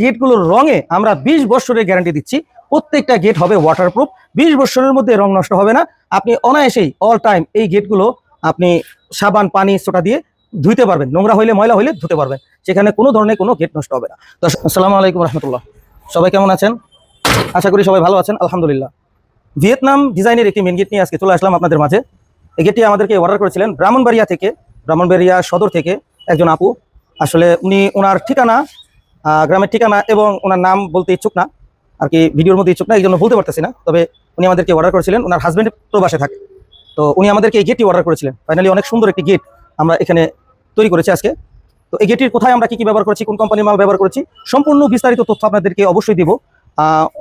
গেটগুলোর রঙে আমরা 20 বছরের গ্যারান্টি দিচ্ছি। প্রত্যেকটা গেট হবে ওয়াটারপ্রুফ, 20 বছরের মধ্যে রং নষ্ট হবে না। আপনি অনায়াসেই অল টাইম এই গেটগুলো আপনি সাবান পানি সোটা দিয়ে ধুইতে পারবেন, নোংরা হইলে ময়লা হইলে ধুতে পারবেন, সেখানে কোনো ধরনের কোনো গেট নষ্ট হবে না। তো আসসালামু আলাইকুম রহমতুল্লাহ, সবাই কেমন আছেন? আশা করি সবাই ভালো আছেন, আলহামদুলিল্লাহ। ভিয়েতনাম ডিজাইনের একটি মেন গেট নিয়ে আজকে চলে আসলাম আপনাদের মাঝে। এই গেটটি আমাদেরকে অর্ডার করেছিলেন ব্রাহ্মণবাড়িয়া সদর থেকে একজন আপু। আসলে উনি ওনার ঠিকানা, গ্রামের ঠিকানা এবং ওনার নাম বলতে ইচ্ছুক না, আর কি ভিডিওর মধ্যে ইচ্ছুক না, এই জন্য বলতে পারতেছি না। তবে উনি আমাদেরকে অর্ডার করেছিলেন, ওনার হাজব্যান্ড প্রবাসে থাকে, তো উনি আমাদেরকে এই গেটটি অর্ডার করেছিলেন। ফাইনালি অনেক সুন্দর একটি গেট আমরা এখানে তৈরি করেছি আজকে। তো এই গেটটির কোথায় আমরা কি ব্যবহার করেছি, কোন কোম্পানির মাল ব্যবহার করেছি, সম্পূর্ণ বিস্তারিত তথ্য আপনাদেরকে অবশ্যই দিব।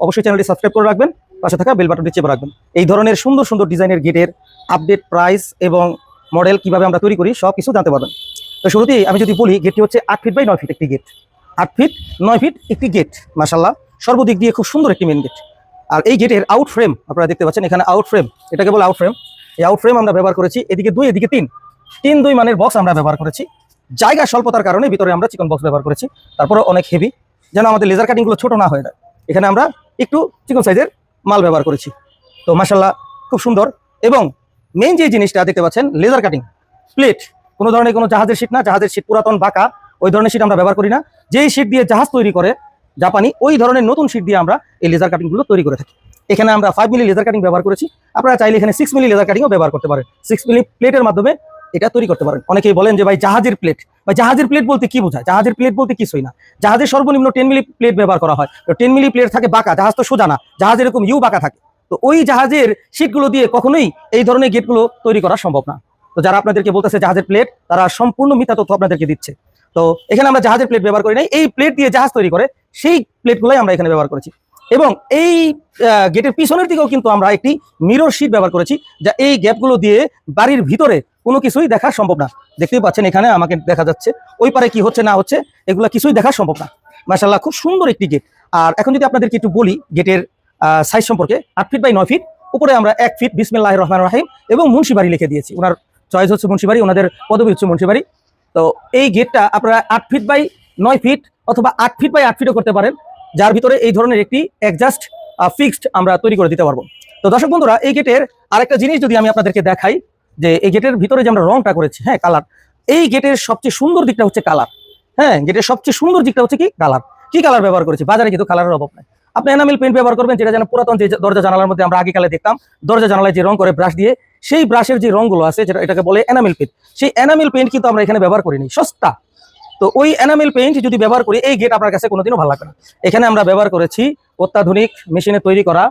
অবশ্যই চ্যানেলটি সাবস্ক্রাইব করে রাখবেন, পাশে থাকা বেল বাটনটি চেপে রাখবেন। এই ধরনের সুন্দর সুন্দর ডিজাইনের গেটের আপডেট, প্রাইস এবং মডেল কিভাবে আমরা তৈরি করি সব কিছু জানতে পারবেন। তো শুরুতেই আমি যদি বলি, গেটটি হচ্ছে 8 ফিট বাই 9 ফিট একটি গেট। 8 ফিট 9 ফিট একটি গেট, মাশাআল্লাহ সর্বদিক দিয়ে খুব সুন্দর একটি মেন গেট। আর এই গেটের আউট ফ্রেম আপনারা দেখতে পাচ্ছেন, এখানে আউট ফ্রেম, এটাকে বলে আউট ফ্রেম। এই আউট ফ্রেম আমরা ব্যবহার করেছি এদিকে 2 এদিকে 3 মানের বক্স আমরা ব্যবহার করেছি। জায়গা স্বল্পতার কারণে ভিতরে আমরা চিকন বক্স ব্যবহার করেছি, তারপরে অনেক হেভি, যেন আমাদের লেজার কাটিংগুলো ছোট না হয়ে যায়। এখানে আমরা একটু চিকন সাইজের মাল ব্যবহার করেছি। তো মাশাআল্লাহ খুব সুন্দর। এবং মেইন যে জিনিসটা দেখতে পাচ্ছেন, লেজার কাটিং প্লেট, কোনো ধরনের কোনো জাহাজের শীট না, জাহাজের শীট পুরাতন বাঁকা, ওই ধরনের শীট আমরা ব্যবহার করি না। যেই শীট দিয়ে জাহাজ তৈরি করে জাপানি, ওই ধরনের নতুন শীট দিয়ে আমরা এই লেজার কাটিংগুলো তৈরি করে থাকি। এখানে আমরা 5 মিলি লেজার কাটিং ব্যবহার করেছি, আপনারা চাইলে এখানে 6 মিলি লেজার কাটিংও ব্যবহার করতে পারেন। 6 মিলি প্লেটের মাধ্যমে এটা তৈরি করতে পারেন। অনেকেই বলেন যে ভাই জাহাজের প্লেট, বা জাহাজের প্লেট বলতে কি বোঝায়? জাহাজের প্লেট বলতে কিছুই না, জাহাজের সর্বনিম্ন 10 মিলি প্লেট ব্যবহার করা হয়। তো 10 মিলি প্লেট থাকে বাঁকা, জাহাজ তো সোজা না, জাহাজ এরকম ইউ বাঁকা থাকে। তো ওই জাহাজের শীটগুলো দিয়ে কখনোই এই ধরনের গেটগুলো তৈরি করা সম্ভব না। তো যারা আপনাদেরকে বলতেছে জাহাজের প্লেট, তারা সম্পূর্ণ মিথ্যা তথ্য আপনাদেরকে দিচ্ছে। তো এখানে আমরা জাহাজের প্লেট ব্যবহার করি নাই, এই প্লেট দিয়ে জাহাজ তৈরি করে সেই প্লেটগুলোই আমরা এখানে ব্যবহার করেছি। এবং এই গেটের পিছনের দিকেও কিন্তু আমরা একটি মিরর শীট ব্যবহার করেছি, যা এই গ্যাপগুলো দিয়ে বাড়ির ভিতরে কোনো কিছুই দেখা সম্ভব না। দেখতেই পাচ্ছেন এখানে আমাকে দেখা যাচ্ছে, ওই পারে কি হচ্ছে না হচ্ছে এগুলো কিছুই দেখা সম্ভব না। মাশাআল্লাহ খুব সুন্দর একটি গেট। আর এখন যদি আপনাদেরকে একটু বলি গেটের সাইজ সম্পর্কে, 8 ফিট বাই 9 ফিট, উপরে আমরা 1 ফিট বিসমিল্লাহির রহমানির রহিম এবং মুন্সিবাড়ি লিখে দিয়েছি। ওনার চয়েস হচ্ছে মুন্সিবাড়ি, ওনাদের পদবি হচ্ছে মুন্সিবাড়ি। তো এই গেটটা আপনারা 8 ফিট বাই 9 ফিট অথবা 8 ফিট বাই 8 ফিটও করতে পারেন, যার ভিতরে এই ধরনের একটি অ্যাডজাস্ট ফিক্সড আমরা তৈরি করে দিতে পারবো। তো দর্শক বন্ধুরা, এই গেটের আরেকটা জিনিস যদি আমি আপনাদেরকে দেখাই, যে এই গেটের ভিতরে যে আমরা রংটা করেছি, হ্যাঁ কালার, এই গেটের সবচেয়ে সুন্দর দিকটা হচ্ছে কালার। হ্যাঁ, গেটের সবচেয়ে সুন্দর দিকটা হচ্ছে কি কালার। কি কালার ব্যবহার করেছি? বাজারে কিন্তু কালারের অভাব নাই। আপনি এনামেল পেইন্ট ব্যবহার করবেন, যেটা যেন পুরাতন যে দরজা জানালার মধ্যে আমরা আগেকালে দেখতাম, দরজা জানালায় যে রং করে ব্রাশ দিয়ে, সেই ব্রাশের যে রংগুলো আছে, যেটা এটাকে বলে এনামেল পেইন্ট, সেই এনামেল পেইন্ট কিন্তু আমরা এখানে ব্যবহার করিনি, সস্তা। তো ওই এনামেল পেইন্ট যদি ব্যবহার করি, এই গেট আপনার কাছে কোনোদিনও ভালো লাগবে না। এখানে আমরা ব্যবহার করেছি অত্যাধুনিক মেশিনে তৈরি করা,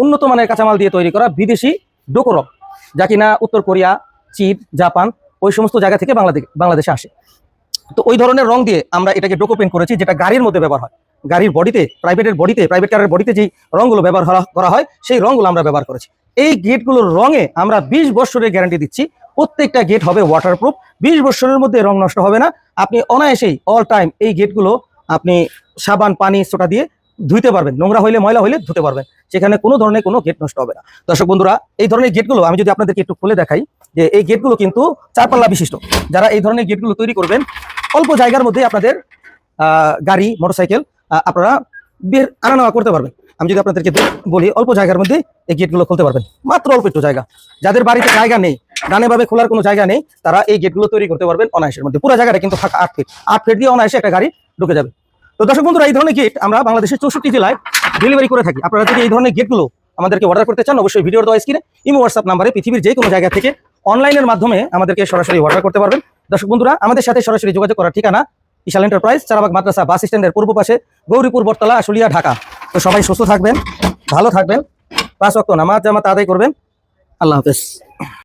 উন্নত মানের কাঁচামাল দিয়ে তৈরি করা বিদেশি ডোকোরক, যা কিনা উত্তর কোরিয়া, চীন, জাপান ওই সমস্ত জায়গা থেকে বাংলাদেশে আসে। তো ওই ধরনের রং দিয়ে আমরা এটাকে ডোকো পেইন্ট করেছি, যেটা গাড়ির মধ্যে ব্যবহার হয়, গাড়ির বডিতে, প্রাইভেট কারের বডিতে যেই রংগুলো ব্যবহার করা হয়, সেই রংগুলো আমরা ব্যবহার করেছি। এই গেটগুলোর রঙে আমরা 20 বছরের গ্যারান্টি দিচ্ছি। প্রত্যেকটা গেট হবে ওয়াটারপ্রুফ, 20 বছরের মধ্যে রং নষ্ট হবে না। আপনি অনায়াসেই অল টাইম এই গেটগুলো আপনি সাবান পানি সোটা দিয়ে ধুইতে পারবেন, নোংরা হইলে ময়লা হইলে ধুতে পারবেন, সেখানে কোনো ধরনের কোনো গেট নষ্ট হবে না। দর্শক বন্ধুরা, এই ধরনের গেটগুলো আমি যদি আপনাদেরকে একটু খুলে দেখাই, যে এই গেটগুলো কিন্তু 4 পাল্লা বিশিষ্ট। যারা এই ধরনের গেটগুলো তৈরি করবেন, অল্প জায়গার মধ্যে আপনাদের গাড়ি, মোটরসাইকেল আপনারা বের আনা নেওয়া করতে পারবেন। আমি যদি আপনাদেরকে বলি, অল্প জায়গার মধ্যে এই গেটগুলো খুলতে পারবেন, মাত্র অল্প একটু জায়গা। যাদের বাড়িতে জায়গা নেই, ডানেভাবে খোলার কোনো জায়গা নেই, তারা এই গেটগুলো তৈরি করতে পারবেন অনায়াসের মধ্যে। পুরো জায়গাটা কিন্তু ফাঁকা, 8 ফিট দিয়ে অনায়াসে একটা গাড়ি ঢুকে যাবে। তো দর্শক বন্ধুরা, এই ধরনের গেট আমরা বাংলাদেশের 64 জেলায় ডেলিভারি করে থাকি। আপনারা যদি এই ধরনের গেটগুলো আমাদেরকে অর্ডার করতে চান, অবশ্যই ভিডিওর দেওয়া স্ক্রিনে ইমো হোয়াটসঅ্যাপ নাম্বারে পৃথিবীর যে কোনো জায়গা থেকে অনলাইনের মাধ্যমে আমাদেরকে সরাসরি অর্ডার করতে পারবেন। দর্শক বন্ধুরা, আমাদের সাথে সরাসরি যোগাযোগ করার ঠিকানা ইশাল এন্টারপ্রাইজ, চারাবাগ মাদ্রাসা বাস স্ট্যান্ডের পূর্ব পাশে, গৌরীপুর, বটতলা, আশুলিয়া, ঢাকা। তো সবাই সুস্থ থাকবেন, ভালো থাকবেন, 5 ওয়াক্ত নামাজ জামাত আদায় করবেন। আল্লাহ হাফেজ।